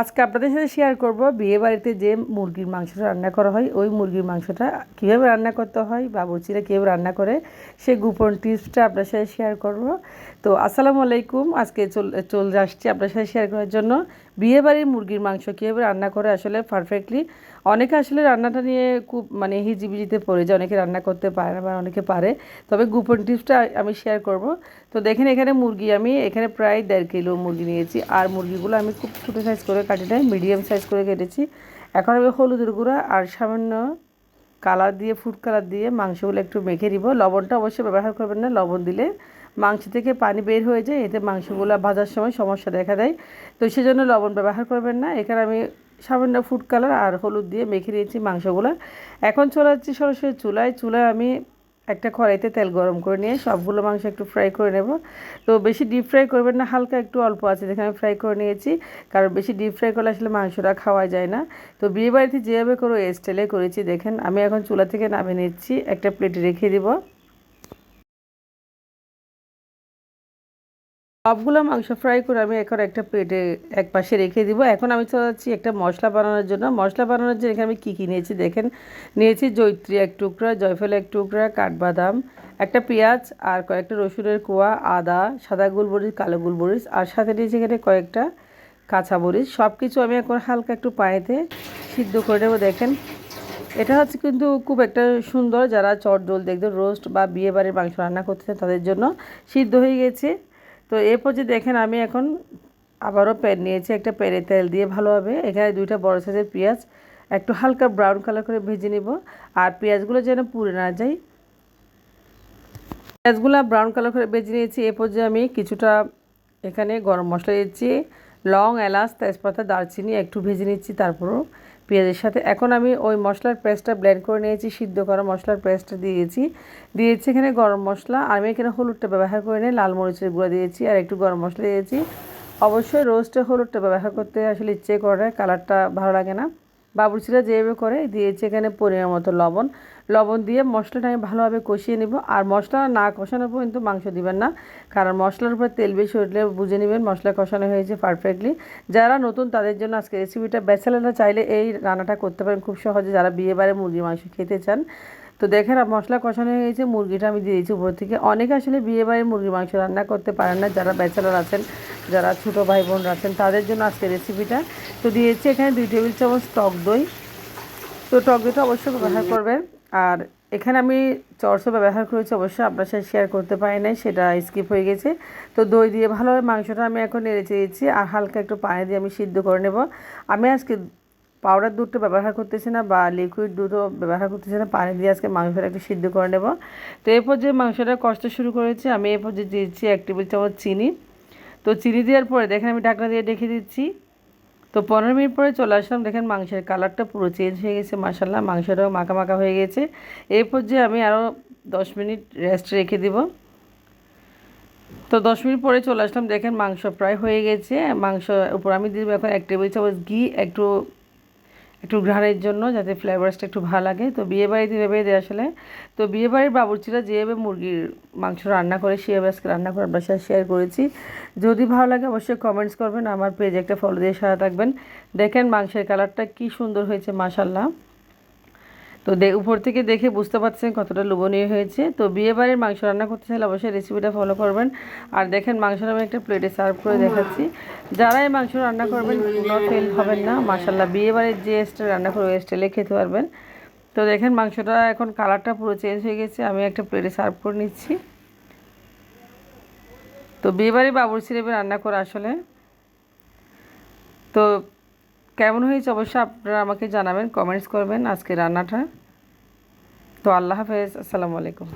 আজকে আপনাদের সাথে শেয়ার করব বিয়ে বাড়িতে যে মুরগির মাংসটা রান্না করা হয় ওই মুরগির মাংসটা কীভাবে রান্না করতে হয় বাবুর্চিরা কীভাবে রান্না করে সেই গোপন টিপসটা আপনার সাথে শেয়ার করব। তো আসসালামু আলাইকুম, আজকে চলে আসছি আপনার সাথে শেয়ার করার জন্য বিয়ে বাড়ির মুরগির মাংস কীভাবে রান্না করে আসলে পারফেক্টলি। অনেকে আসলে রান্নাটা নিয়ে খুব হিজিবিজিতে পড়ে যায়, অনেকে রান্না করতে পারে না বা অনেকে পারে, তবে গোপন টিপসটা আমি শেয়ার করব। তো দেখেন এখানে মুরগি আমি এখানে প্রায় 1.5 কিলো মুরগি নিয়েছি, আর মুরগিগুলো আমি খুব ছোটো সাইজ করে কাটি নাই, মিডিয়াম সাইজ করে কেটেছি। এখন আমি হলুদের গুঁড়া আর সামান্য কালার দিয়ে ফুড কালার দিয়ে মাংসগুলো একটু মেখে দিব। লবণটা অবশ্যই ব্যবহার করবেন না, লবণ দিলে মাংস থেকে পানি বের হয়ে যায়, এতে মাংসগুলো ভাজার সময় সমস্যা দেখা দেয়। তো সেজন্য লবণ ব্যবহার করবেন না। এখানে আমি সামান্য ফুড কালার আর হলুদ দিয়ে মেখে নিয়েছি মাংসগুলো। এখন চলে যাচ্ছি সরাসরি চুলায় আমি একটা কড়াইতে তেল গরম করে নিয়ে সবগুলো মাংস একটু ফ্রাই করে নেব। তো বেশি ডিপ ফ্রাই করবেন না, হালকা একটু অল্প আছে দেখে আমি ফ্রাই করে নিয়েছি, কারণ বেশি ডিপ ফ্রাই করলে আসলে মাংসটা খাওয়া যায় না। তো বিয়েবাড়িতে যেভাবে করে এই স্টাইলে করেছি দেখেন। আমি এখন চুলা থেকে নামিয়ে নিচ্ছি, একটা প্লেটে রেখে দিব। সবগুলো মাংস ফ্রাই করে আমি এখন একটা প্লেটে এক পাশে রেখে দিব। এখন আমি চলে যাচ্ছি একটা মশলা বানানোর জন্য। এখানে আমি কী নিয়েছি দেখেন। নিয়েছি জয়িত্রী 1 টুকরা, জয়ফল 1 টুকরা, কাঠবাদাম, একটা পেঁয়াজ আর কয়েকটা রসুনের কোয়া, আদা, সাদা গোলমরিচ, কালো গোলমরিচ, আর সাথে নিয়েছি এখানে কয়েকটা কাঁচামরিচ। সব কিছু আমি এখন হালকা একটু পানিতে সিদ্ধ করে নেবো। দেখেন এটা হচ্ছে কিন্তু খুব একটা সুন্দর, যারা চটজল দেখবেন রোস্ট বা বিয়েবাড়ির মাংস রান্না করতে চান তাদের জন্য সিদ্ধ হয়ে গেছে। তো এরপর যে দেখেন আমি এখন আবারও প্যান নিয়েছি, একটা প্যানে তেল দিয়ে ভালোভাবে এখানে 2টা বড় সাইজের পেঁয়াজ একটু হালকা ব্রাউন কালার করে ভেজে নিব। আর পেঁয়াজগুলো যেন পুড়ে না যায়, পেঁয়াজগুলো ব্রাউন কালার করে ভেজে নিয়েছি। এরপর যে আমি কিছুটা এখানে গরম মশলা দিচ্ছি, লং, এলাচ, তেজপাতা, দারচিনি একটু ভেজে নিচ্ছি তারপরও পেঁয়াজের সাথে। এখন আমি ওই মশলার পেস্টটা ব্লেন্ড করে নিয়েছি, সিদ্ধ করা মশলার পেস্টটা দিয়েছি এখানে গরম মশলা। আমি এখানে হলুদটা ব্যবহার করে নিয়ে লাল মরিচের গুঁড়া দিয়েছি আর একটু গরম মশলা দিয়েছি। অবশ্যই রোস্টে হলুদটা ব্যবহার করতে আসলে ইচ্ছে করে, কালারটা ভালো লাগে না। বাবুর্চিরা যেভাবে করে দিয়েছি এখানে পরিমাণ মতো লবণ দিয়ে মশলাটা আমি ভালোভাবে কষিয়ে নেব। আর মশলা না কষানোর পর্যন্ত মাংস দিবেন না, কারণ মশলার উপর তেল বেশি উঠলে বুঝে নেবেন মশলা কষানো হয়েছে পারফেক্টলি। যারা নতুন তাদের জন্য আজকে রেসিপিটা, ব্যাচেলাররা চাইলে এই রান্নাটা করতে পারেন খুব সহজে, যারা বিয়েবারে মুরগির মাংস খেতে চান। তো দেখেন মশলা কষানো হয়ে গেছে, মুরগিটা আমি দিয়ে দিয়েছি উপর থেকে। অনেকে আসলে বিয়েবাড়ি মুরগির মাংস রান্না করতে পারেন না, যারা ব্যাচেলার আছেন, যারা ছোটো ভাই বোনরা আছেন তাদের জন্য আজকে রেসিপিটা। তো দিয়েছি এখানে 2 টেবিল চামচ টক দই। তো টক দইটা অবশ্যই ব্যবহার করবেন। আর এখানে আমি চর্চা ব্যবহার করেছি, অবশ্যই আপনার সাথে শেয়ার করতে পারি নাই, সেটা স্কিপ হয়ে গেছে। তো দই দিয়ে ভালোভাবে মাংসটা আমি এখন নেড়ে চেয়েছি আর হালকা একটু পানি দিয়ে আমি সিদ্ধ করে নেব। আমি আজকে পাউডার দুধটা ব্যবহার করতেছি না বা লিকুইড দুধও ব্যবহার করতেছি না, পানি দিয়ে আজকে মাংসটা একটু সিদ্ধ করে নেব। তো এরপর যে মাংসটা কষতে শুরু করেছি আমি, এরপর যে দিয়েছি 1 টেবিল চামচ চিনি। তো চিনি দেওয়ার পরে দেখেন আমি ঢাকনা দিয়ে রেখে দিচ্ছি। তো 15 মিনিট পরে চলে আসলাম, দেখেন মাংসের কালারটা পুরো চেঞ্জ হয়ে গেছে, মাশাআল্লাহ মাংসটাও মাখা মাখা হয়ে গেছে। এরপর যে আমি আরও 10 মিনিট রেস্ট রেখে দিব। তো 10 মিনিট পরে চলে আসলাম, দেখেন মাংস প্রায় হয়ে গেছে। মাংস উপর আমি দিব এখন 1 টেবিল চামচ ঘি, একটু একটু ঘ্রাণের জন্য, যাতে ফ্লেভারসটা একটু ভালো লাগে। তো বিয়েবাড়িতে এভাবে দেয় আসলে। তো বিয়েবাড়ির বাবুর্চিরা যেভাবে মুরগির মাংস রান্না করে সেভাবে আজকে রান্না করে আপনার সাথে শেয়ার করেছি। যদি ভালো লাগে অবশ্যই কমেন্টস করবেন, আমার পেজে একটা ফলো দিয়ে সাথে থাকবেন। দেখেন মাংসের কালারটা কি সুন্দর হয়েছে মাশাআল্লাহ। তো উপর থেকে দেখে বুঝতে পারছেন কতটা লোভনীয় হয়েছে। তো বিয়েবাড়ির মাংস রান্না করতে চাইলে অবশ্যই রেসিপিটা ফলো করবেন। আর দেখেন মাংসটা আমি একটা প্লেটে সার্ভ করে দেখাচ্ছি। যারা এই মাংস রান্না করবেন কোনো ফেল হবেন না মাশাআল্লাহ, বিয়েবাড়ির যে স্টাইল রান্না করবে ওই স্টাইলে খেতে পারবেন। তো দেখেন মাংসটা এখন কালারটা পুরো চেঞ্জ হয়ে গেছে, আমি একটা প্লেটে সার্ভ করে নিচ্ছি। তো বিয়েবাড়ির বাবুর্চিরা রান্না করে আসলে। তো কেমন হয়েছে অবশ্যই আপনারা আমাকে জানাবেন, কমেন্টস করবেন আজকে রান্নাটা। তো আল্লাহ হাফেজ, আসসালামু আলাইকুম।